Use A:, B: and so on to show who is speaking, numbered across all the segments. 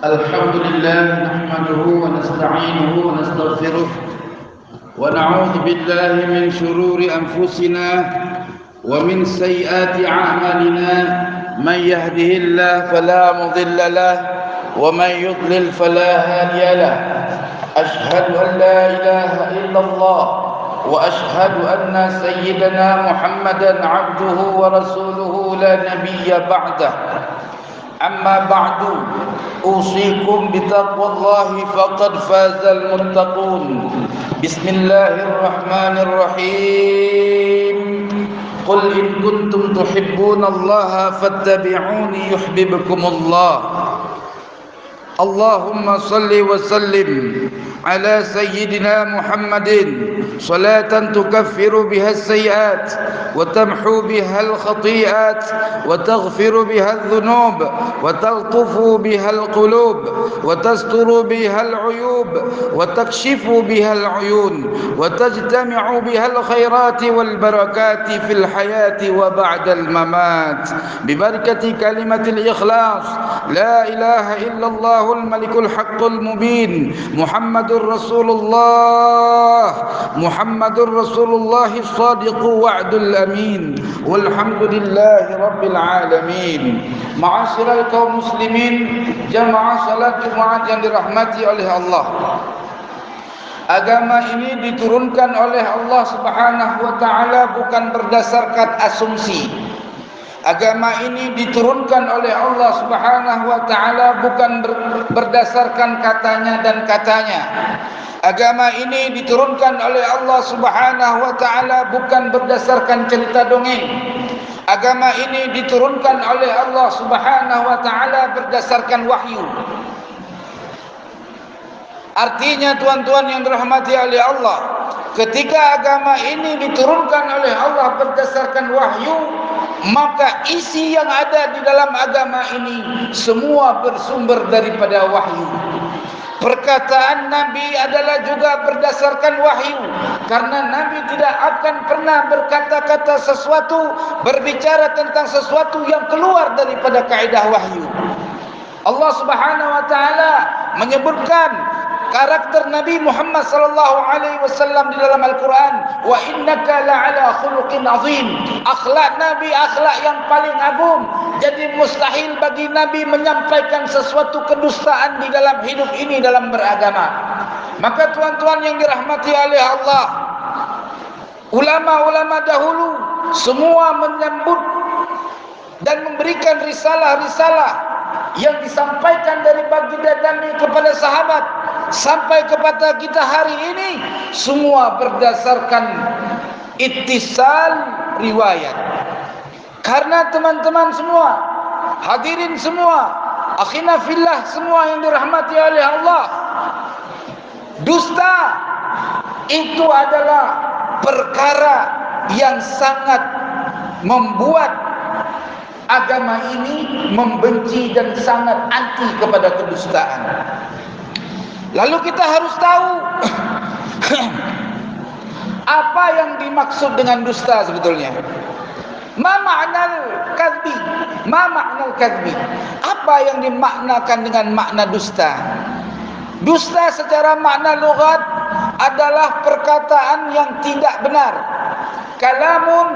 A: الحمد لله نحمده ونستعينه ونستغفره ونعوذ بالله من شرور أنفسنا ومن سيئات أعمالنا. من يهده الله فلا مضل له ومن يضلل فلا هادي له. أشهد أن لا إله إلا الله وأشهد أن سيدنا محمدا عبده ورسوله لا نبي بعده. أما بعد أوصيكم بتقوى الله فقد فاز المتقون. بسم الله الرحمن الرحيم. قل إن كنتم تحبون الله فاتبعوني يحببكم الله. اللهم صل وسلم على سيدنا محمد صلاة تكفر بها السيئات وتمحو بها الخطيئات وتغفر بها الذنوب وتلطف بها القلوب وتستر بها العيوب وتكشف بها العيون وتجتمع بها الخيرات والبركات في الحياة وبعد الممات ببركة كلمة الإخلاص لا إله إلا الله الملك الحق المبين محمد رسول الله محمد رسول الله الصادق وعد الأمين والحمد لله رب العالمين. Ma'asyiral kaum muslimin, jamaah salat Jumat yang dirahmati oleh Allah. Agama ini diturunkan oleh Allah Subhanahu wa taala bukan berdasarkan asumsi. Agama ini diturunkan oleh Allah Subhanahu wa taala bukan berdasarkan katanya dan katanya. Agama ini diturunkan oleh Allah Subhanahu wa taala bukan berdasarkan cerita dongeng. Agama ini diturunkan oleh Allah Subhanahu wa taala berdasarkan wahyu. Artinya tuan-tuan yang dirahmati oleh Allah, ketika agama ini diturunkan oleh Allah berdasarkan wahyu, maka isi yang ada di dalam agama ini semua bersumber daripada wahyu. Perkataan Nabi adalah juga berdasarkan wahyu, karena Nabi tidak akan pernah berkata-kata sesuatu, berbicara tentang sesuatu yang keluar daripada kaedah wahyu. Allah Subhanahu wa taala menyebutkan karakter Nabi Muhammad sallallahu alaihi wasallam di dalam Al-Quran, wa innaka la'ala khuluqin azim. Akhlak Nabi akhlak yang paling agung. Jadi mustahil bagi Nabi menyampaikan sesuatu kedustaan di dalam hidup ini dalam beragama. Maka tuan-tuan yang dirahmati oleh Allah, ulama-ulama dahulu semua menyambut dan memberikan risalah-risalah yang disampaikan dari baginda Nabi kepada sahabat sampai kepada kita hari ini, semua berdasarkan ittisal riwayat. Karena teman-teman semua, hadirin semua, akhina fillah semua yang dirahmati oleh Allah, dusta itu adalah perkara yang sangat membuat agama ini membenci dan sangat anti kepada kedustaan. Lalu kita harus tahu apa yang dimaksud dengan dusta sebetulnya. Ma ma'nal kadhbi? Ma ma'nal kadhbi? Apa yang dimaknakan dengan makna dusta? Dusta secara makna lughat adalah perkataan yang tidak benar. Kalamun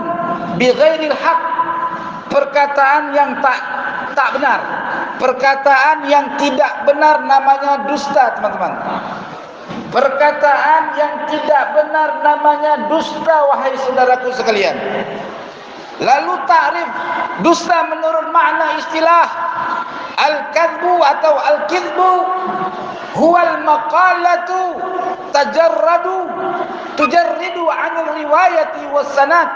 A: bi ghairil haqq. Perkataan yang tak benar, perkataan yang tidak benar namanya dusta, teman-teman. Perkataan yang tidak benar namanya dusta, wahai saudaraku sekalian. Lalu takrif dusta menurut makna istilah al-kadhbu atau al-kidhbu huwal maqalatu tujarridu 'anil riwayati was sanad.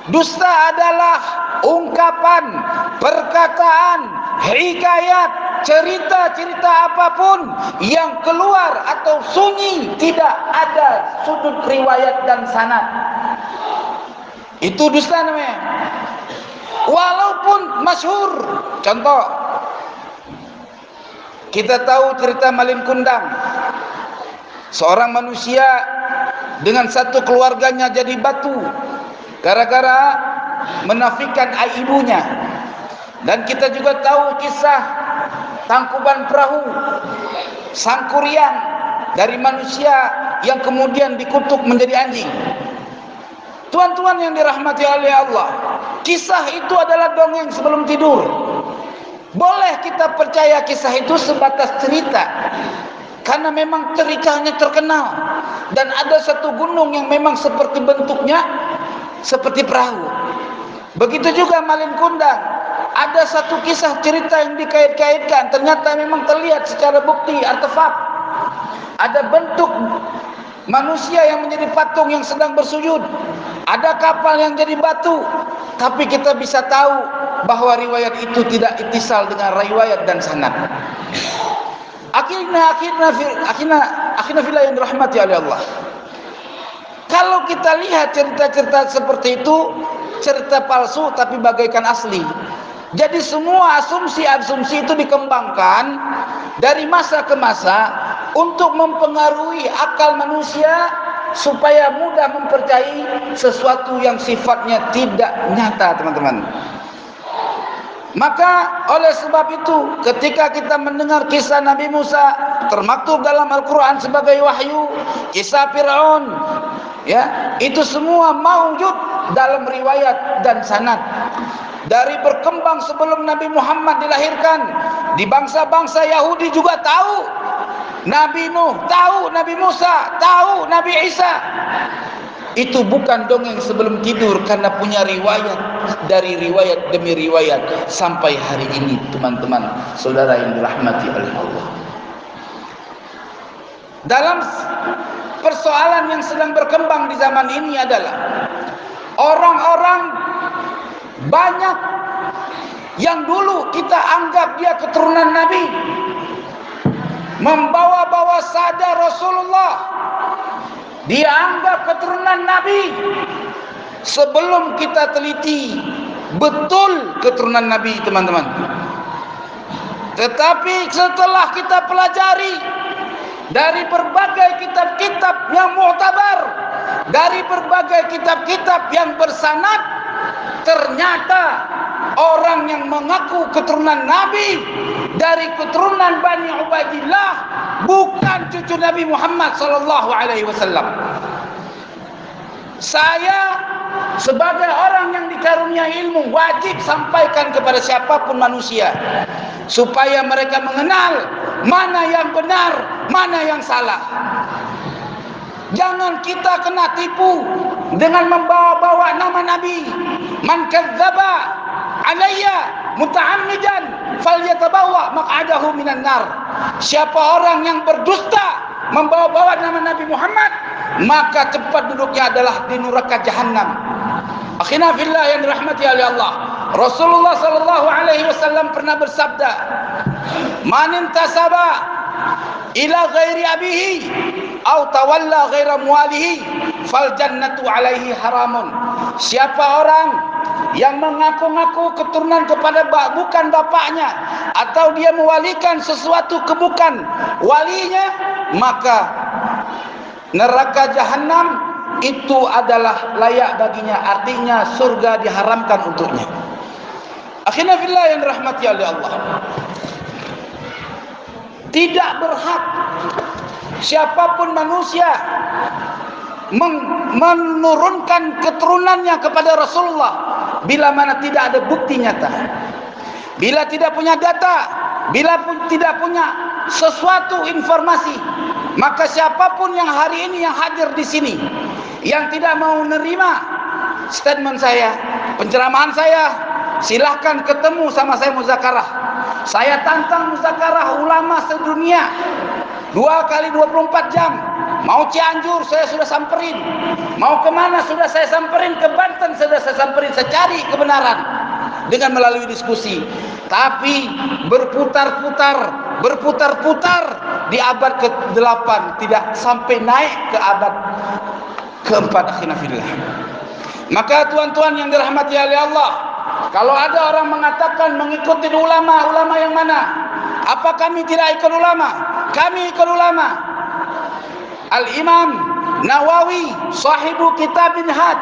A: Dusta adalah ungkapan, perkataan, hikayat, cerita-cerita apapun yang keluar atau sunyi, tidak ada sudut riwayat dan sanad. Itu dusta namanya. Walaupun masyhur. Contoh, kita tahu cerita Malin Kundang. Seorang manusia dengan satu keluarganya jadi batu gara-gara menafikan ibunya. Dan kita juga tahu kisah tangkuban perahu, sangkuriang dari manusia yang kemudian dikutuk menjadi anjing. Tuan-tuan yang dirahmati oleh Allah, kisah itu adalah dongeng sebelum tidur. Boleh kita percaya kisah itu sebatas cerita, karena memang ceritanya terkenal. Dan ada satu gunung yang memang seperti bentuknya seperti perahu. Begitu juga Malin Kundang. Ada satu kisah cerita yang dikait-kaitkan, ternyata memang terlihat secara bukti artefak. Ada bentuk manusia yang menjadi patung yang sedang bersujud. Ada kapal yang jadi batu. Tapi kita bisa tahu bahwa riwayat itu tidak ittisal dengan riwayat dan sanad. Akhirnya fillah yang dirahmati oleh Allah. Kalau kita lihat cerita-cerita seperti itu, cerita palsu tapi bagaikan asli. Jadi semua asumsi-asumsi itu dikembangkan dari masa ke masa untuk mempengaruhi akal manusia supaya mudah mempercayai sesuatu yang sifatnya tidak nyata, teman-teman. Maka oleh sebab itu, ketika kita mendengar kisah Nabi Musa termaktub dalam Al-Quran sebagai wahyu, kisah Fir'aun, ya, itu semua maujud dalam riwayat dan sanad. Dari berkembang sebelum Nabi Muhammad dilahirkan, di bangsa-bangsa Yahudi juga tahu Nabi Nuh, tahu Nabi Musa, tahu Nabi Isa. Itu bukan dongeng sebelum tidur, karena punya riwayat dari riwayat demi riwayat sampai hari ini, teman-teman saudara yang dirahmati oleh Allah. Dalam persoalan yang sedang berkembang di zaman ini adalah orang-orang banyak yang dulu kita anggap dia keturunan Nabi, membawa-bawa sadar Rasulullah, dia anggap keturunan Nabi. Sebelum kita teliti betul keturunan Nabi, teman-teman. Tetapi setelah kita pelajari dari berbagai kitab-kitab yang mu'tabar, dari berbagai kitab-kitab yang bersanad, ternyata orang yang mengaku keturunan Nabi dari keturunan Bani Ubaidillah bukan cucu Nabi Muhammad sallallahu alaihi wasallam. Saya sebagai orang yang dikaruniai ilmu wajib sampaikan kepada siapapun manusia supaya mereka mengenal mana yang benar, mana yang salah. Jangan kita kena tipu dengan membawa-bawa nama Nabi. Man kadzdzaba alayya muta'ammidan falyatabawa maq'adahu minan nar. Siapa orang yang berdusta membawa-bawa nama Nabi Muhammad, maka tempat duduknya adalah di neraka jahanam. Akhirnya fillah yang dirahmati oleh Allah, Rasulullah sallallahu alaihi wasallam pernah bersabda, "Man intasaba ila ghairi abihi aw tawalla ghaira muwalihi fal jannatu alaihi haramun." Siapa orang yang mengaku-ngaku keturunan kepada bukan bapaknya, atau dia mewalikan sesuatu ke bukan walinya, maka neraka jahanam itu adalah layak baginya, artinya surga diharamkan untuknya. Akhirnya fillah yang dirahmati oleh Allah, tidak berhak siapapun manusia menurunkan keturunannya kepada Rasulullah bila mana tidak ada bukti nyata, bila tidak punya data, bila pun tidak punya sesuatu informasi. Maka siapapun yang hari ini yang hadir di sini yang tidak mau menerima statement saya, penceramahan saya, silahkan ketemu sama saya muzakarah. Saya tantang muzakarah ulama sedunia 2 kali 24 jam. Mau Cianjur saya sudah samperin, mau kemana sudah saya samperin, ke Banten sudah saya samperin, saya cari kebenaran dengan melalui diskusi. Tapi berputar-putar di abad ke-8, tidak sampai naik ke abad ke-4. Akhirnya fillah. Maka tuan-tuan yang dirahmati oleh Allah, kalau ada orang mengatakan mengikuti ulama yang mana? Apa kami tidak ikut ulama? Kami ikut ulama. Al-Imam Nawawi sahibu kitab Minhaj,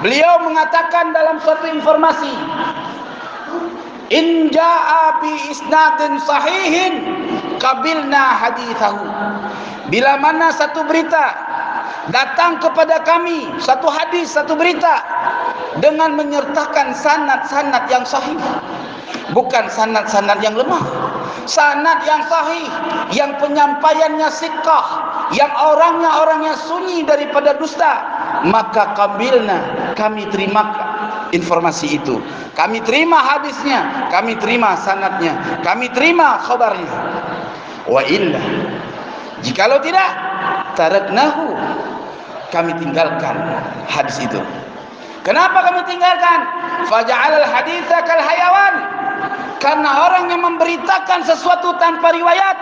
A: beliau mengatakan dalam suatu informasi, In jaa bi isnadin sahihin qabilna hadithahu. Bila mana satu berita datang kepada kami, satu hadis, satu berita dengan menyertakan sanad-sanad yang sahih, bukan sanad-sanad yang lemah, sanad yang sahih, yang penyampaiannya siqah, yang orangnya sunyi daripada dusta, maka qabilna, kami terima informasi itu, kami terima hadisnya, kami terima sanadnya, kami terima khabarnya. Wa illa, jikalau tidak, taraknahu, kami tinggalkan hadis itu. Kenapa kami tinggalkan? Faja'alal haditha kal hayawan, karena orang yang memberitakan sesuatu tanpa riwayat,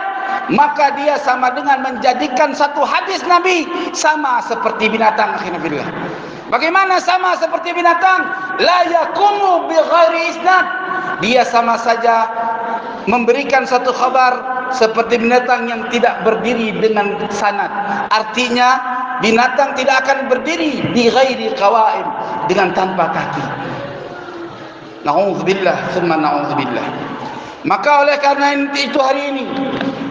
A: maka dia sama dengan menjadikan satu hadis Nabi sama seperti binatang. Akhirnya, bagaimana sama seperti binatang? La yakumu bi ghairi isnad. Dia sama saja memberikan satu khabar seperti binatang yang tidak berdiri dengan sanad. Artinya binatang tidak akan berdiri di ghairi qawaim, dengan tanpa kaki. Na'udzubillah, summa na'udzubillah. Maka oleh karena itu hari ini,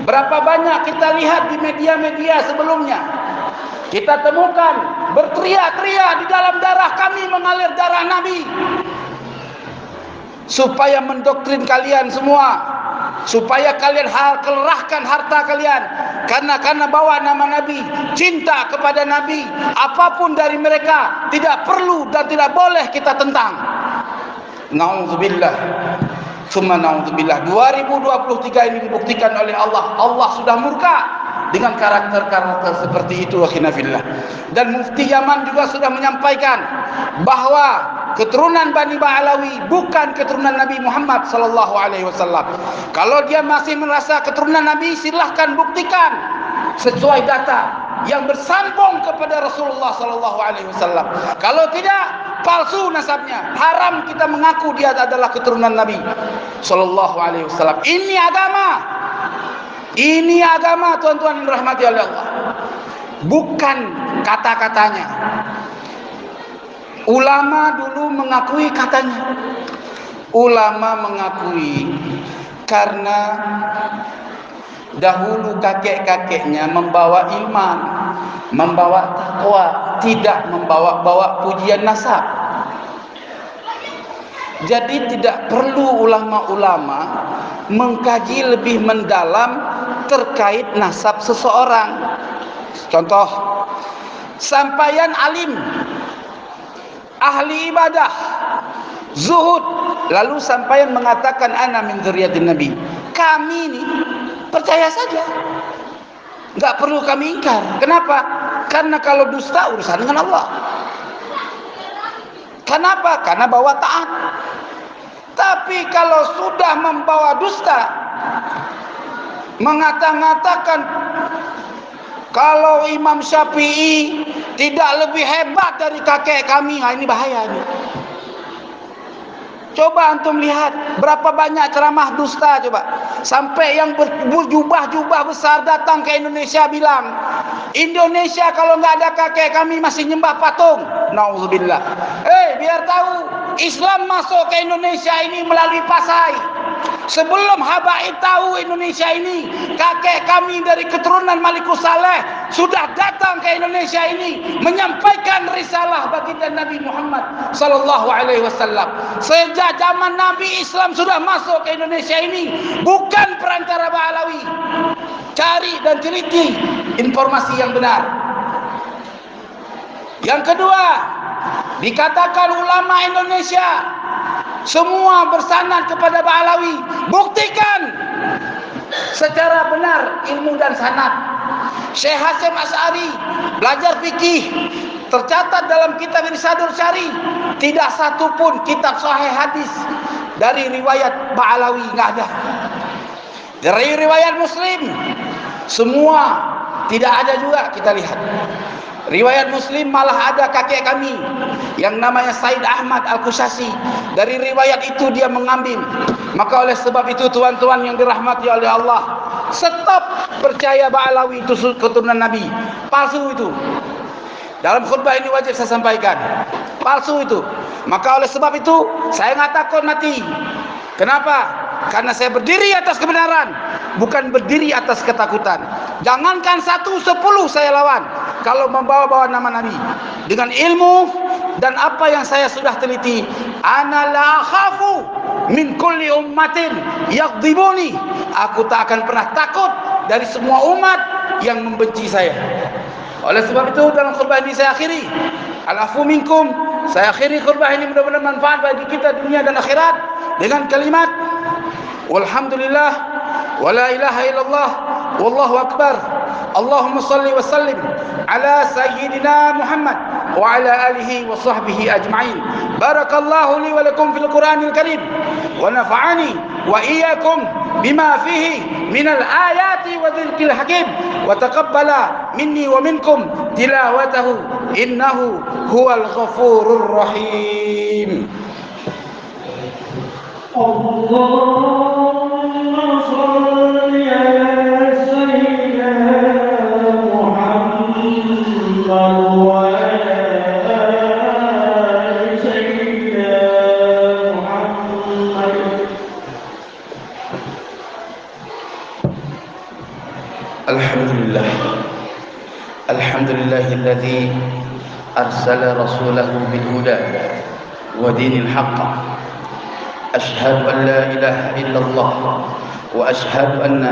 A: berapa banyak kita lihat di media-media sebelumnya, kita temukan berteriak-teriak, di dalam darah kami mengalir darah Nabi, supaya mendoktrin kalian semua, supaya kalian kerahkan harta kalian karena bawa nama Nabi, cinta kepada Nabi. Apapun dari mereka tidak perlu dan tidak boleh kita tentang. Na'udzubillah, summa na'udzubillah. 2023 ini dibuktikan oleh Allah. Allah sudah murka dengan karakter-karakter seperti itu, akhina fillah. Dan Mufti Yaman juga sudah menyampaikan bahwa keturunan Bani Ba'alawi bukan keturunan Nabi Muhammad sallallahu alaihi wasallam. Kalau dia masih merasa keturunan Nabi, silahkan buktikan sesuai data yang bersambung kepada Rasulullah sallallahu alaihi wasallam. Kalau tidak, palsu nasabnya. Haram kita mengaku dia adalah keturunan Nabi sallallahu alaihi wasallam. Ini agama. Ini agama, tuan-tuan yang dirahmati oleh Allah. Bukan kata-katanya. Ulama dulu mengakui katanya. Ulama mengakui karena dahulu kakek-kakeknya membawa iman, membawa takwa, tidak membawa pujian nasab. Jadi tidak perlu ulama-ulama mengkaji lebih mendalam terkait nasab seseorang. Contoh, sampaian alim, ahli ibadah, zuhud, lalu sampaian mengatakan ana min dzurriyyatin nabi. Kami ini percaya saja, enggak perlu kami ingkar. Kenapa? Karena kalau dusta urusan dengan Allah. Kenapa? Karena bawa taat. Tapi kalau sudah membawa dusta, mengata-ngatakan kalau Imam Syafi'i tidak lebih hebat dari kakek kami, nah ini bahaya ini. Coba antum lihat berapa banyak ceramah dusta coba. Sampai yang berjubah-jubah besar datang ke Indonesia bilang, Indonesia kalau nggak ada kakek kami masih nyembah patung. Nauzubillah. Biar tahu, Islam masuk ke Indonesia ini melalui Pasai. Sebelum habaib tahu Indonesia ini, kakek kami dari keturunan Malikus Saleh sudah datang ke Indonesia ini menyampaikan risalah baginda Nabi Muhammad sallallahu alaihi wasallam. Sejak zaman Nabi, Islam sudah masuk ke Indonesia ini, bukan perantara Ba'alawi. Cari dan teliti informasi yang benar. Yang kedua, dikatakan ulama Indonesia semua bersanad kepada Ba'alawi. Buktikan secara benar ilmu dan sanad. Syekh Hasyim Asy'ari belajar fikih, tercatat dalam kitab Irsyadul Syari, tidak satu pun kitab sahih hadis dari riwayat Ba'alawi, enggak ada. Dari riwayat Muslim semua tidak ada juga kita lihat. Riwayat Muslim malah ada kakek kami yang namanya Said Ahmad Al-Qushasi. Dari riwayat itu dia mengambil. Maka oleh sebab itu tuan-tuan yang dirahmati oleh Allah, stop percaya Ba'alawi itu keturunan Nabi. Palsu itu. Dalam khutbah ini wajib saya sampaikan, palsu itu. Maka oleh sebab itu saya nggak takut mati. Kenapa? Karena saya berdiri atas kebenaran, bukan berdiri atas ketakutan. Jangankan 1, 10 saya lawan kalau membawa-bawa nama Nabi. Dengan ilmu dan apa yang saya sudah teliti, ana la akhafu min kulli ummatin yaghdibuni. Aku tak akan pernah takut dari semua umat yang membenci saya. Oleh sebab itu dalam khutbah ini saya akhiri. Al-afu minkum. Saya akhiri khutbah ini, mudah-mudahan manfaat bagi kita dunia dan akhirat, dengan kalimat walhamdulillah wala ilaha illallah wallahu akbar. Allahumma salli wa sallim ala sayyidina Muhammad wa ala alihi wa sahbihi ajma'in. Barakallahu li wa lakum fil Qur'anil Karim wa nafa'ani wa iyyakum bima fihi minal ayati wa dzikril hakim wa taqabbala minni wa minkum tilawatahu innahu huwal ghafurur rahim.
B: Allahumma shalli ala sayyidina Muhammad wa ala ali sayyidina Muhammad.
A: Alhamdulillah. Alhamdulillahilladzi arsala rasulahu bil huda wa dinil haqq. أشهد أن لا إله إلا الله وأشهد أن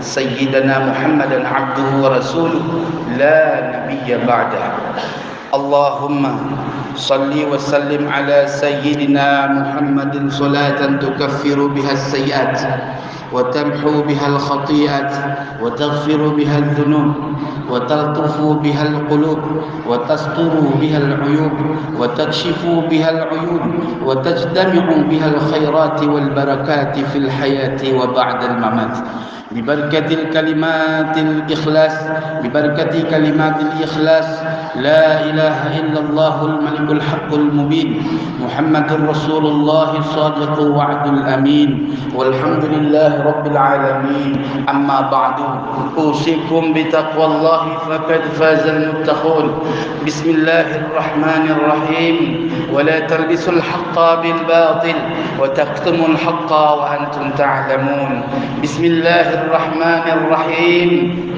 A: سيدنا محمدا عبده ورسوله لا نبي بعده. اللهم صل وسلم على سيدنا محمد صلاة تكفر بها السيئات وتمحو بها الخطيئات وتغفر بها الذنوب وتلطف بها القلوب وتستر بها العيوب وتكشف بها العيوب وتجتمع بها الخيرات والبركات في الحياة وبعد الممات. ببركة الكلمات الإخلاص ببركة كلمات الإخلاص لا إله إلا الله الملك الحق المبين محمد رسول الله الصادق وعد الأمين والحمد لله رب العالمين. أما بعد أوصيكم بتقوى الله فقد فاز المتقون. بسم الله الرحمن الرحيم. ولا تلبسوا الحق بالباطل وتكتموا الحق وأنتم تعلمون. بسم الله الرحمن الرحيم.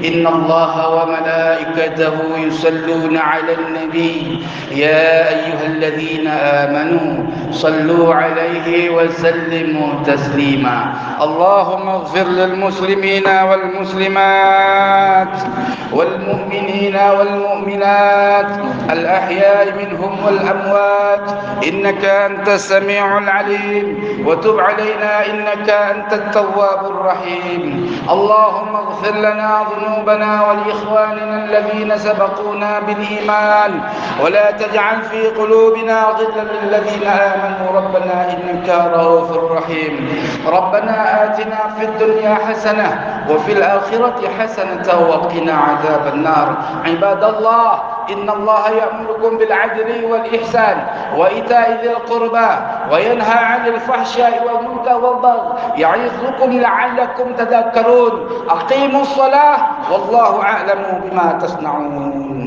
A: إن الله وملائكته يصلون على النبي يا أيها الذين آمنوا صلوا عليه وسلموا تسليما. اللهم اغفر للمسلمين والمسلمات والمؤمنين والمؤمنات الأحياء منهم والأموات إنك أنت السميع العليم وتب علينا إنك أنت التواب الرحيم. اللهم اغفر لنا ذنوبنا ولإخواننا الذين سبقونا بالإيمان ولا تجعل في قلوبنا غلا للذين آمنوا ربنا إنك رؤوف رحيم. ربنا آتنا في الدنيا حسنة وفي الآخرة حسنة وقنا عذاب النار. عباد الله إن الله يأمركم بالعدل والإحسان وإيتاء ذي القربى وينهى عن الفحشاء والمنكر والبغي يعظكم لعلكم تذكرون. أقيموا الصلاة والله أعلم بما تصنعون.